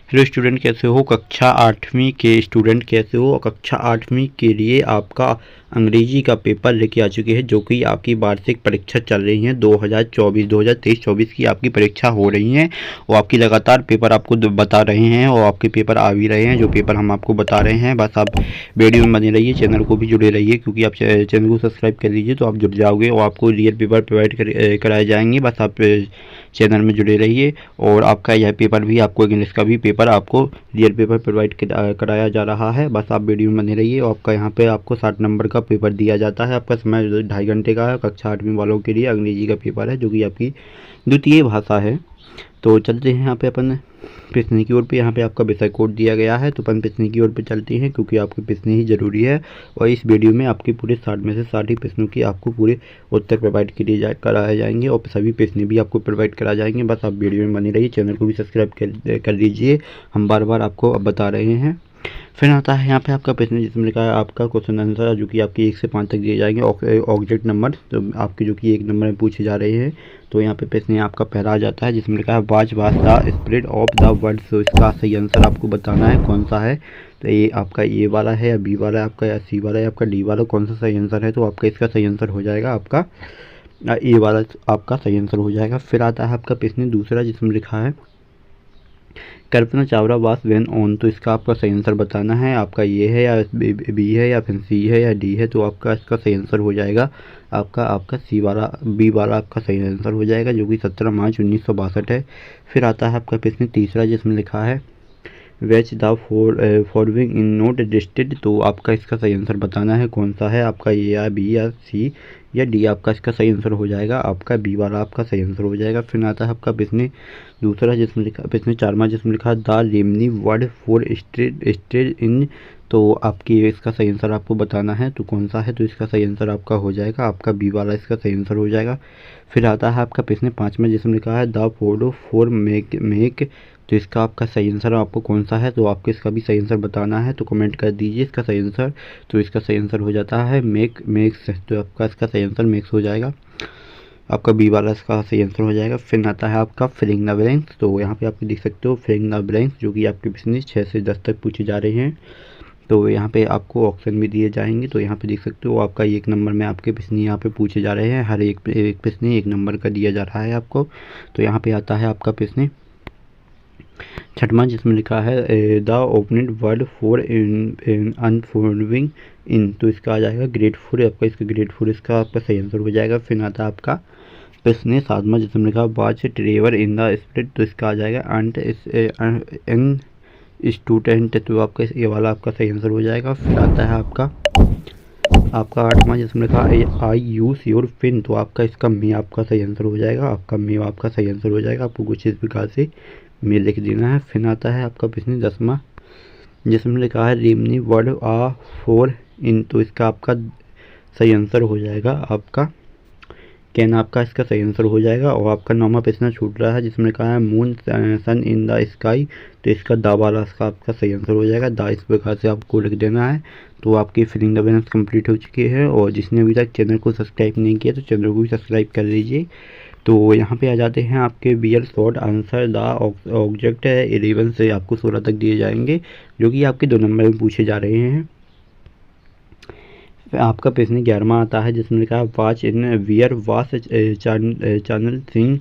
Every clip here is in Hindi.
हेलो स्टूडेंट, कैसे हो? कक्षा 8वीं के स्टूडेंट कैसे हो? कक्षा 8वीं के लिए आपका अंग्रेजी का पेपर लेके आ चुके हैं, जो कि आपकी वार्षिक परीक्षा चल रही है 2023-24 की आपकी परीक्षा हो रही है। और आपकी लगातार पेपर आपको बता रहे हैं और आपके पेपर आ भी रहे हैं। जो पेपर हम आपको बता रहे हैं, बस आप वीडियो में बने रहिए, चैनल को भी जुड़े रहिए, क्योंकि आप चैनल को सब्सक्राइब कर लीजिए तो आप जुड़ जाओगे और आपको रियल पेपर प्रोवाइड कराए जाएंगे। बस आप चैनल में जुड़े रहिए। और आपका यह पेपर भी, आपको इंग्लिश का भी पेपर आपको रियल पेपर प्रोवाइड कराया जा रहा है। बस आप वीडियो में बने रहिए। और आपका यहाँ पे आपको 60 नंबर का पेपर दिया जाता है। आपका समय 2.5 घंटे का है। कक्षा 8वीं वालों के लिए अंग्रेजी का पेपर है, जो कि आपकी द्वितीय भाषा है। तो चलते हैं यहाँ पे अपन पिछने की ओर पे। यहाँ पे आपका विषय कोड दिया गया है, तो अपन पिछने की ओर पे चलते हैं, क्योंकि आपके पिछने ही ज़रूरी है। और इस वीडियो में आपके पूरे 60 में से 60 ही प्रश्नों की आपको पूरे उत्तर प्रोवाइड कराए जाएंगे और सभी प्रश्न भी आपको प्रोवाइड करा जाएंगे। बस आप वीडियो में बने रहिए, चैनल को भी सब्सक्राइब कर लीजिए। हम बार बार आपको अब बता रहे हैं। फिर आता है यहाँ पे आपका प्रश्न, जिसमें लिखा है आपका क्वेश्चन आंसर, जो कि आपके 1 से 5 तक दिए जाएंगे। ऑब्जेक्ट नंबर तो आपके जो कि 1 नंबर में पूछे जा रहे हैं। तो यहाँ पे प्रश्न आपका पहला आ जाता है, जिसमें लिखा है watch was the spread of the world. तो इसका सही आंसर आपको बताना है कौन सा है। तो ये आपका ए वाला है या बी वाला है आपका, या सी वाला है आपका, डी वाला, कौन सा सही आंसर है? तो आपका इसका सही आंसर हो जाएगा आपका ए वाला आपका सही आंसर हो जाएगा। फिर आता है आपका प्रश्न दूसरा, जिसमें लिखा है कल्पना चावला वास वेन ऑन। तो इसका आपका सही आंसर बताना है। आपका ये है या बी है या फिर सी है या डी है? तो आपका इसका सही आंसर हो जाएगा आपका सी वाला, बी वाला आपका सही आंसर हो जाएगा, जो कि 17 मार्च 1962 है। फिर आता है आपका प्रश्न तीसरा, जिसमें लिखा है vetch the following in note listed. तो आपका इसका सही आंसर बताना है कौन सा है। आपका ए या बी या सी या डी आपका इसका सही आंसर हो जाएगा। आपका बी वाला आपका सही आंसर हो जाएगा। फिर आता है आपका प्रश्न दूसरा, जिसमें लिखा प्रश्न चारमा, जिसमें लिखा the remaining word for stage in. तो आपकी इसका सही आंसर आपको बताना है, तो कौन सा है? तो इसका सही आंसर आपका हो जाएगा आपका बी वाला इसका सही आंसर हो जाएगा। फिर आता है आपका प्रश्न 5 में, जिसमें लिखा है द फोटो फॉर मेक। तो इसका आपका सही आंसर आपको कौन सा है? तो आपको इसका भी सही आंसर बताना है, तो कमेंट कर दीजिए इसका सही आंसर। तो इसका सही आंसर हो जाता है मेक्स। तो आपका इसका सही आंसर मेक्स हो जाएगा। आपका बी वाला इसका सही आंसर हो जाएगा। फिर आता है आपका फिलिंग द ब्लैंक्स। तो यहाँ पे आप देख सकते हो फिलिंग द ब्लैंक्स, जो कि आपके प्रश्न 6 से 10 तक पूछे जा रहे हैं। तो यहाँ पे आपको ऑप्शन भी दिए जाएंगे। तो यहाँ पे देख सकते हो आपका 1 नंबर में आपके प्रश्न यहाँ पे पूछे जा रहे हैं। हर एक प्रश्न 1 नंबर का दिया जा रहा है आपको। तो यहाँ पे आता है आपका प्रश्न छठवां, जिसमें लिखा है the opening word for unfollowing in. तो इसका आ जाएगा ग्रेटफुल। आपका इसका ग्रेटफुल इसका आपका सही आंसर हो जाएगा। फिर आता है आपका प्रश्न 7वां, जिसमें लिखा watch Trevor in the spirit. तो इसका आ जाएगा एन स्टूडेंट। तो आपका ये वाला आपका सही आंसर हो जाएगा। फिर आता है आपका 8वां, जिसमें लिखा आई यूज योर पिन। तो आपका इसका मे आपका सही आंसर हो जाएगा। आपका मे आपका सही आंसर हो जाएगा। आपको कुछ इस प्रकार से मे लिख देना है। फिर आता है आपका प्रश्न 10वां, जिसमें लिखा है रिमनी वर्ड आ फोर इन। तो इसका आपका सही आंसर हो जाएगा आपका कैन आपका इसका सही आंसर हो जाएगा। और आपका 9वां प्रश्न छूट रहा है, जिसमें लिखा है moon shone in the sky. तो इसका दा वाला इसका आपका सही आंसर हो जाएगा। दा इस प्रकार से आपको लिख देना है। तो आपकी फिलिंग द ब्लैंक्स कंप्लीट हो चुकी है। और जिसने अभी तक चैनल को सब्सक्राइब नहीं किया तो चैनल को भी सब्सक्राइब कर लीजिए। तो यहाँ पे आ जाते हैं आपके real short answer. The object है 11 से आपको 16 तक दिए जाएंगे, जो कि आपके 2 नंबर में पूछे जा रहे हैं। आपका प्रश्न 11वां आता है, जिसमें लिखा है वाच इन वियर वास चैनल सिंह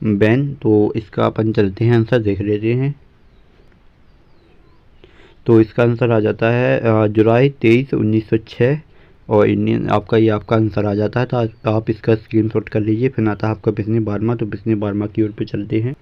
बैन। तो इसका अपन चलते हैं आंसर देख लेते हैं। तो इसका आंसर आ जाता है जुलाई 23, 1906। और इंडियन आपका ये आपका आंसर आ जाता है। तो आप इसका स्क्रीनशॉट कर लीजिए। फिर आता है आपका प्रश्न 12वां। तो प्रश्न 12वां की ओर पे चलते हैं।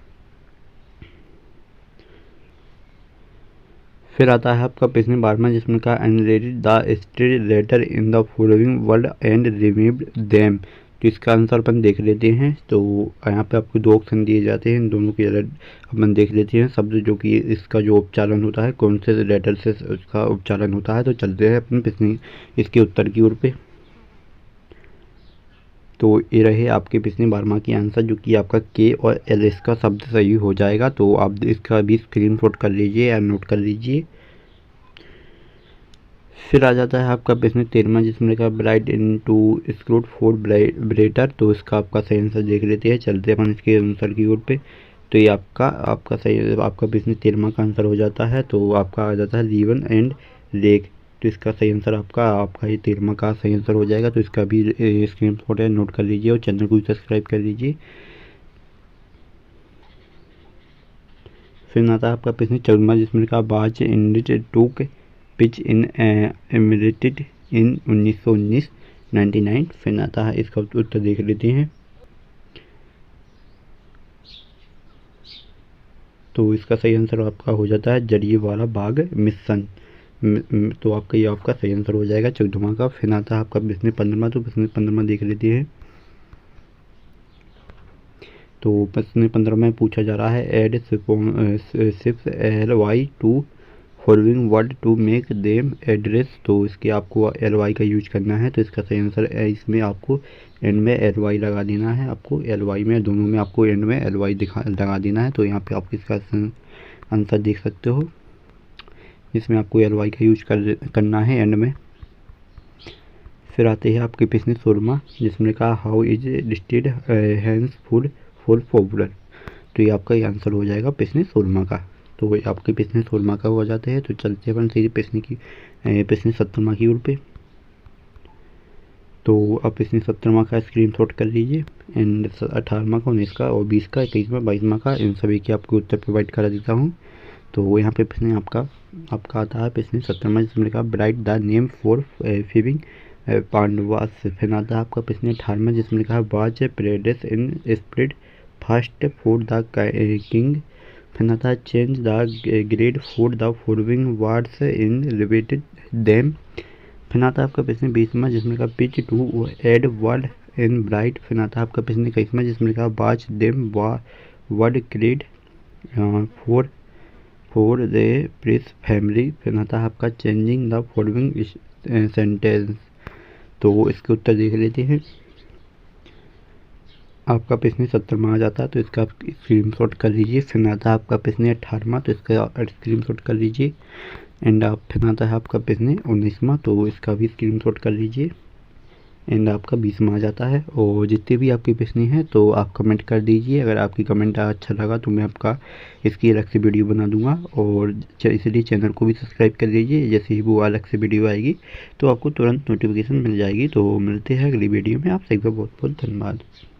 फिर आता है आपका प्रश्न 12वां, जिसमें कहा narrated the stage letter in the following word and removed them. तो इसका आंसर अपन देख लेते हैं। तो यहाँ पे आपको 2 ऑप्शन दिए जाते हैं, इन दोनों के अपन देख लेते हैं शब्द, जो कि इसका जो उच्चारण होता है कौन से लेटर से उसका उच्चारण होता है। तो चलते हैं अपन प्रश्न इसके उत्तर की ओर पे। तो ये रहे आपके प्रश्न 12वां की आंसर, जो कि आपका के और एल इसका शब्द सही हो जाएगा। तो आप इसका भी स्क्रीनशॉट कर लीजिए या नोट कर लीजिए। फिर आ जाता है आपका प्रश्न 13वां, जिसमें लिखा ब्राइट इन टू स्क्रूट फॉर ब्रेटर। तो इसका आपका सही आंसर देख लेते हैं। चलते हैं अपन इसके आंसर की ओर पे। तो ये आपका सही आपका बिजनेस 13वां का आंसर हो जाता है। तो आपका आ जाता है रिवन एंड लेक। तो इसका सही आंसर आपका ये 13वां का सही आंसर हो जाएगा। तो इसका भी स्क्रीनशॉट नोट कर लीजिए और चैनल को भी सब्सक्राइब कर लीजिए। फिर आता है आपका प्रश्न 14वां जिसमें लिखा बाज इंडिट टूक पिच इन एमिरेटेड इन 1919 99। फिर आता है इसका उत्तर देख लेते हैं। तो इसका सही आंसर आपका हो जाता है जलियांवाला बाग मिशन। तो आपका सही आंसर हो जाएगा 14वां का। फिर आता है आपका प्रश्न 15वां। तो प्रश्न 15वां देख लेते हैं। तो प्रश्न 15 में पूछा जा रहा है add suffix L Y to following word to make them adverbs. तो इसके आपको एल वाई का यूज करना है। तो इसका सही आंसर है इसमें आपको एंड में एल वाई लगा देना है। आपको एल वाई में दोनों में आपको एंड में एल वाई लगा देना है। तो यहाँ पे आप इसका आंसर देख सकते हो, इसमें आपको एल वाई का यूज करना है एंड में। फिर आते हैं आपके प्रश्न 16वां जिसमें कहा how is listed hens food for popular. तो ये आपका ये आंसर हो जाएगा प्रश्न 16वां का। तो ये आपके प्रश्न 16वां का हो जाते हैं। तो चलते हैं सीधे प्रश्न 17वां की ओर पे। तो आप प्रश्न 17वां का स्क्रीनशॉट कर लीजिए एंड 18वां का 19 का और 20 का 21वां 22वां का इन सभी के आपको उत्तर प्रोवाइड करा देता हूँ। तो यहाँ पे प्रश्न आपका आता है प्रश्न 17वां जिसमें लिखा राइट द नेम फॉर फीविंग पांडवास। फिर आता है आपका प्रश्न 18वां जिसमें लिखा है was praised in spread fast for the king. फिर आता है change the grade for the following words in repeated them. फिर आता है आपका प्रश्न 20वां जिसमें लिखा pitch to add word in bright. फिर आता है आपका प्रश्न 21वां जिसमें लिखा watch them word grade for the prince family. फिर आता है आपका चेंजिंग द फॉलोइंग सेंटेंस। तो इसके उत्तर देख लेते हैं। आपका प्रश्न 17वां आ जाता है। तो इसका आप स्क्रीनशॉट कर लीजिए। फिर आता है आपका प्रश्न 18वां। तो इसका स्क्रीनशॉट कर लीजिए एंड फिर आता है आपका प्रश्न 19वां। तो इसका भी स्क्रीनशॉट कर लीजिए एंड आपका 20वां आ जाता है। और जितने भी आपके प्रश्न हैं तो आप कमेंट कर दीजिए। अगर आपकी कमेंट अच्छा लगा तो मैं आपका इसकी अलग से वीडियो बना दूंगा। और इसलिए चैनल को भी सब्सक्राइब कर लीजिए, जैसे ही वो अलग से वीडियो आएगी तो आपको तुरंत नोटिफिकेशन मिल जाएगी। तो मिलते हैं अगली वीडियो में। आप सबका बहुत बहुत धन्यवाद।